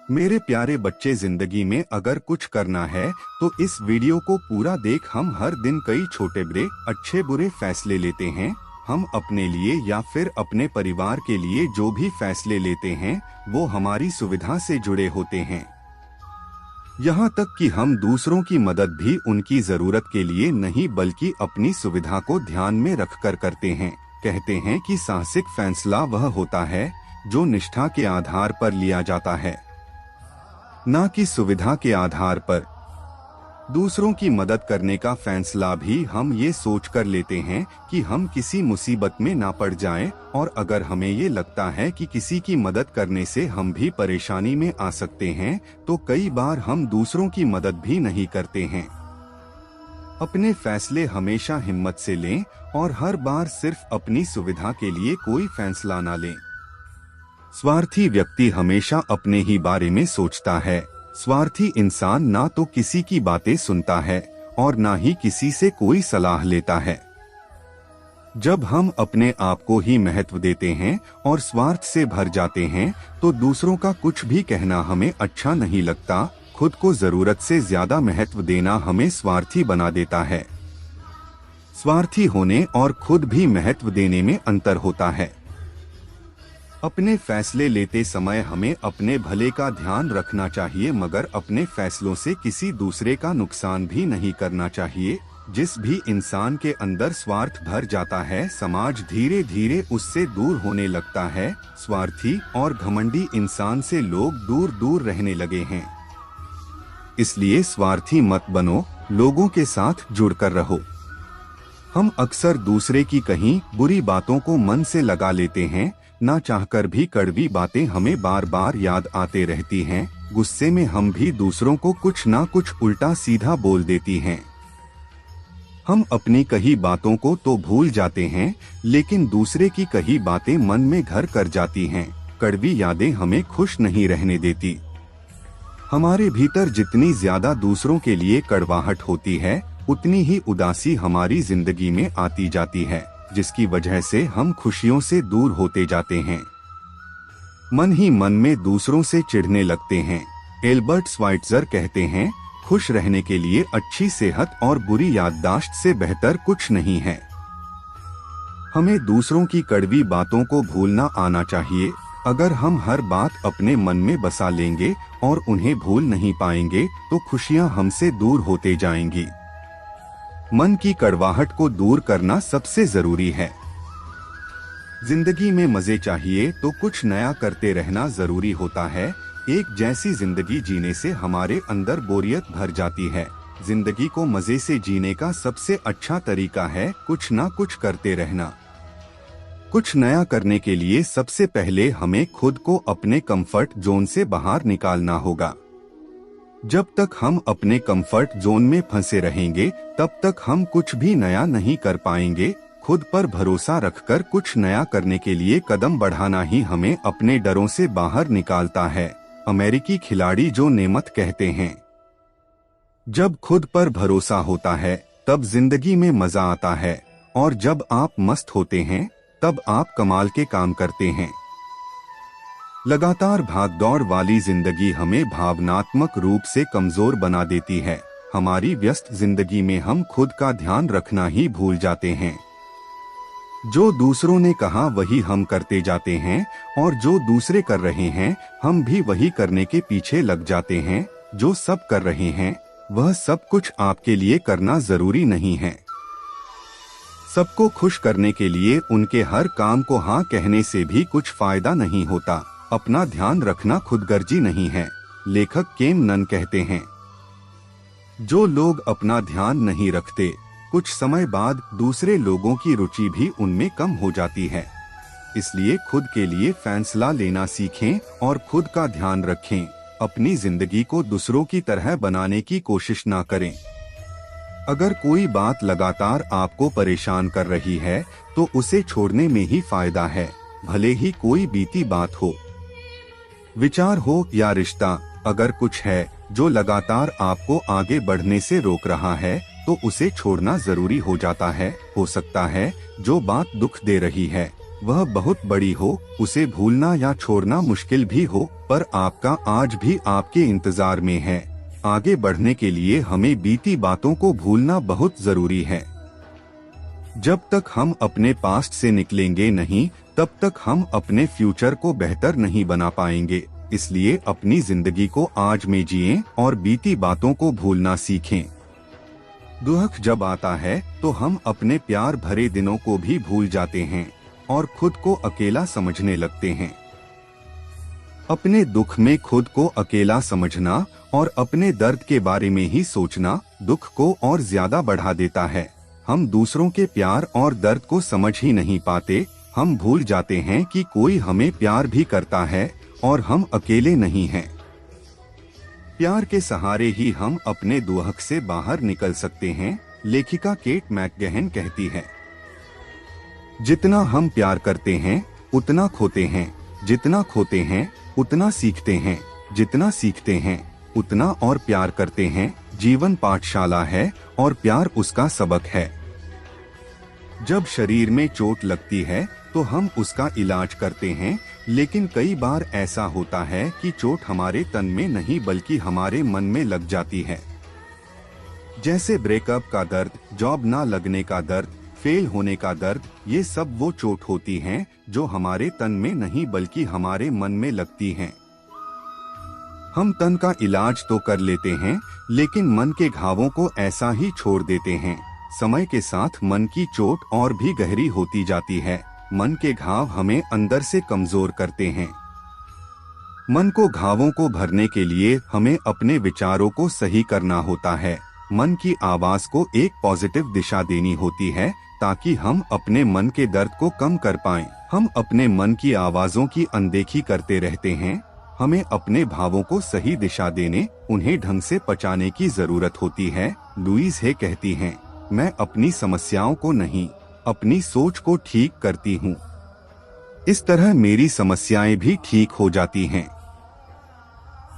मेरे प्यारे बच्चे, जिंदगी में अगर कुछ करना है तो इस वीडियो को पूरा देख। हम हर दिन कई छोटे बड़े अच्छे बुरे फैसले लेते हैं। हम अपने लिए या फिर अपने परिवार के लिए जो भी फैसले लेते हैं वो हमारी सुविधा से जुड़े होते हैं। यहाँ तक कि हम दूसरों की मदद भी उनकी जरूरत के लिए नहीं बल्कि अपनी सुविधा को ध्यान में रखकर करते हैं। कहते हैं कि साहसिक फैसला वह होता है जो निष्ठा के आधार पर लिया जाता है, न कि सुविधा के आधार पर। दूसरों की मदद करने का फैसला भी हम ये सोचकर लेते हैं कि हम किसी मुसीबत में ना पड़ जाएं, और अगर हमें ये लगता है कि किसी की मदद करने से हम भी परेशानी में आ सकते हैं तो कई बार हम दूसरों की मदद भी नहीं करते हैं। अपने फैसले हमेशा हिम्मत से लें और हर बार सिर्फ अपनी सुविधा के लिए कोई फैसला ना लें। स्वार्थी व्यक्ति हमेशा अपने ही बारे में सोचता है। स्वार्थी इंसान ना तो किसी की बातें सुनता है और ना ही किसी से कोई सलाह लेता है। जब हम अपने आप को ही महत्व देते हैं और स्वार्थ से भर जाते हैं तो दूसरों का कुछ भी कहना हमें अच्छा नहीं लगता। खुद को जरूरत से ज्यादा महत्व देना हमें स्वार्थी बना देता है। स्वार्थी होने और खुद भी महत्व देने में अंतर होता है। अपने फैसले लेते समय हमें अपने भले का ध्यान रखना चाहिए, मगर अपने फैसलों से किसी दूसरे का नुकसान भी नहीं करना चाहिए। जिस भी इंसान के अंदर स्वार्थ भर जाता है, समाज धीरे धीरे उससे दूर होने लगता है। स्वार्थी और घमंडी इंसान से लोग दूर दूर रहने लगे हैं। इसलिए स्वार्थी मत बनो, लोगों के साथ जुड़कर रहो। हम अक्सर दूसरे की कहीं बुरी बातों को मन से लगा लेते हैं। ना चाहकर भी कड़वी बातें हमें बार बार याद आते रहती हैं। गुस्से में हम भी दूसरों को कुछ ना कुछ उल्टा सीधा बोल देती हैं। हम अपनी कही बातों को तो भूल जाते हैं, लेकिन दूसरे की कही बातें मन में घर कर जाती हैं। कड़वी यादें हमें खुश नहीं रहने देती। हमारे भीतर जितनी ज्यादा दूसरों के लिए कड़वाहट होती है, उतनी ही उदासी हमारी जिंदगी में आती जाती है, जिसकी वजह से हम खुशियों से दूर होते जाते हैं। मन ही मन में दूसरों से चिढ़ने लगते हैं। एल्बर्ट श्वाइट्जर कहते हैं, खुश रहने के लिए अच्छी सेहत और बुरी याददाश्त से बेहतर कुछ नहीं है। हमें दूसरों की कड़वी बातों को भूलना आना चाहिए। अगर हम हर बात अपने मन में बसा लेंगे और उन्हें भूल नहीं पाएंगे तो खुशियां हमसे दूर होते जाएंगी। मन की कड़वाहट को दूर करना सबसे जरूरी है। जिंदगी में मजे चाहिए तो कुछ नया करते रहना जरूरी होता है। एक जैसी जिंदगी जीने से हमारे अंदर बोरियत भर जाती है। जिंदगी को मजे से जीने का सबसे अच्छा तरीका है कुछ ना कुछ करते रहना। कुछ नया करने के लिए सबसे पहले हमें खुद को अपने कंफर्ट जोन से बाहर निकालना होगा। जब तक हम अपने कंफर्ट जोन में फंसे रहेंगे तब तक हम कुछ भी नया नहीं कर पाएंगे। खुद पर भरोसा रखकर कुछ नया करने के लिए कदम बढ़ाना ही हमें अपने डरों से बाहर निकालता है। अमेरिकी खिलाड़ी जो नेमथ कहते हैं, जब खुद पर भरोसा होता है तब जिंदगी में मजा आता है, और जब आप मस्त होते हैं तब आप कमाल के काम करते हैं। लगातार भागदौड़ वाली जिंदगी हमें भावनात्मक रूप से कमजोर बना देती है। हमारी व्यस्त जिंदगी में हम खुद का ध्यान रखना ही भूल जाते हैं। जो दूसरों ने कहा वही हम करते जाते हैं, और जो दूसरे कर रहे हैं हम भी वही करने के पीछे लग जाते हैं। जो सब कर रहे हैं वह सब कुछ आपके लिए करना जरूरी नहीं है। सबको खुश करने के लिए उनके हर काम को हाँ कहने से भी कुछ फायदा नहीं होता। अपना ध्यान रखना खुदगर्जी नहीं है। लेखक केम नन कहते हैं, जो लोग अपना ध्यान नहीं रखते कुछ समय बाद दूसरे लोगों की रुचि भी उनमें कम हो जाती है। इसलिए खुद के लिए फैसला लेना सीखें और खुद का ध्यान रखें। अपनी जिंदगी को दूसरों की तरह बनाने की कोशिश ना करें। अगर कोई बात लगातार आपको परेशान कर रही है तो उसे छोड़ने में ही फायदा है, भले ही कोई बीती बात हो, विचार हो या रिश्ता। अगर कुछ है जो लगातार आपको आगे बढ़ने से रोक रहा है तो उसे छोड़ना जरूरी हो जाता है। हो सकता है जो बात दुख दे रही है वह बहुत बड़ी हो, उसे भूलना या छोड़ना मुश्किल भी हो, पर आपका आज भी आपके इंतजार में है। आगे बढ़ने के लिए हमें बीती बातों को भूलना बहुत जरूरी है। जब तक हम अपने पास्ट से निकलेंगे नहीं, तब तक हम अपने फ्यूचर को बेहतर नहीं बना पाएंगे। इसलिए अपनी जिंदगी को आज में जिएं और बीती बातों को भूलना सीखें। दुख जब आता है तो हम अपने प्यार भरे दिनों को भी भूल जाते हैं और खुद को अकेला समझने लगते हैं। अपने दुख में खुद को अकेला समझना और अपने दर्द के बारे में ही सोचना दुख को और ज्यादा बढ़ा देता है। हम दूसरों के प्यार और दर्द को समझ ही नहीं पाते। हम भूल जाते हैं कि कोई हमें प्यार भी करता है और हम अकेले नहीं हैं। प्यार के सहारे ही हम अपने दुख से बाहर निकल सकते हैं। लेखिका केट मैकगहन कहती है, जितना हम प्यार करते हैं उतना खोते हैं, जितना खोते हैं उतना सीखते हैं, जितना सीखते हैं उतना और प्यार करते हैं। जीवन पाठशाला है और प्यार उसका सबक है। जब शरीर में चोट लगती है तो हम उसका इलाज करते हैं, लेकिन कई बार ऐसा होता है कि चोट हमारे तन में नहीं बल्कि हमारे मन में लग जाती है। जैसे ब्रेकअप का दर्द, जॉब ना लगने का दर्द, फेल होने का दर्द, ये सब वो चोट होती हैं जो हमारे तन में नहीं बल्कि हमारे मन में लगती हैं। हम तन का इलाज तो कर लेते हैं, लेकिन मन के घावों को ऐसा ही छोड़ देते हैं। समय के साथ मन की चोट और भी गहरी होती जाती है। मन के घाव हमें अंदर से कमजोर करते हैं। मन को घावों को भरने के लिए हमें अपने विचारों को सही करना होता है। मन की आवाज को एक पॉजिटिव दिशा देनी होती है ताकि हम अपने मन के दर्द को कम कर पाएं। हम अपने मन की आवाजों की अनदेखी करते रहते हैं। हमें अपने भावों को सही दिशा देने, उन्हें ढंग से पचाने की जरूरत होती है। लुईस है कहती हैं, मैं अपनी समस्याओं को नहीं, अपनी सोच को ठीक करती हूँ। इस तरह मेरी समस्याएं भी ठीक हो जाती हैं।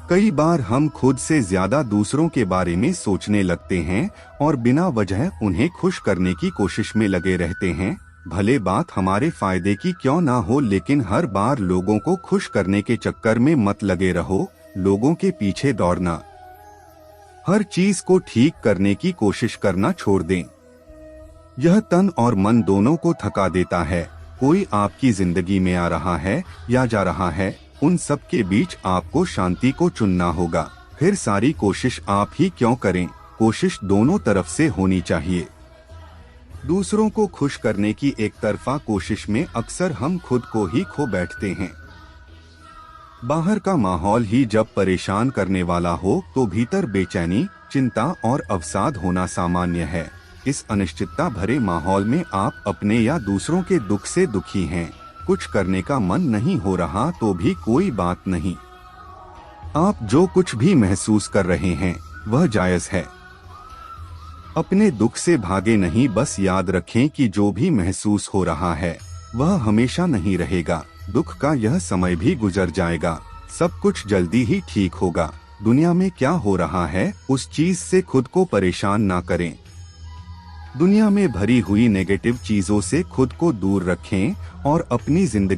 कई बार हम खुद से ज्यादा दूसरों के बारे में सोचने लगते हैं और बिना वजह उन्हें खुश करने की कोशिश में लगे रहते हैं। भले बात हमारे फायदे की क्यों ना हो, लेकिन हर बार लोगों को खुश करने के चक्कर में मत लगे रहो। लोगों के पीछे दौड़ना, हर चीज को ठीक करने की कोशिश करना छोड़ दें। यह तन और मन दोनों को थका देता है। कोई आपकी जिंदगी में आ रहा है या जा रहा है, उन सब के बीच आपको शांति को चुनना होगा। फिर सारी कोशिश आप ही क्यों करें, कोशिश दोनों तरफ से होनी चाहिए। दूसरों को खुश करने की एक तरफा कोशिश में अक्सर हम खुद को ही खो बैठते हैं। बाहर का माहौल ही जब परेशान करने वाला हो तो भीतर बेचैनी, चिंता और अवसाद होना सामान्य है। इस अनिश्चितता भरे माहौल में आप अपने या दूसरों के दुख से दुखी हैं। कुछ करने का मन नहीं हो रहा तो भी कोई बात नहीं। आप जो कुछ भी महसूस कर रहे हैं वह जायज है। अपने दुख से भागे नहीं, बस याद रखें कि जो भी महसूस हो रहा है वह हमेशा नहीं रहेगा। दुख का यह समय भी गुजर जाएगा। सब कुछ जल्दी ही ठीक होगा। दुनिया में क्या हो रहा है उस चीज से खुद को परेशान ना करें। दुनिया में भरी हुई नेगेटिव चीजों से खुद को दूर रखें और अपनी जिंदगी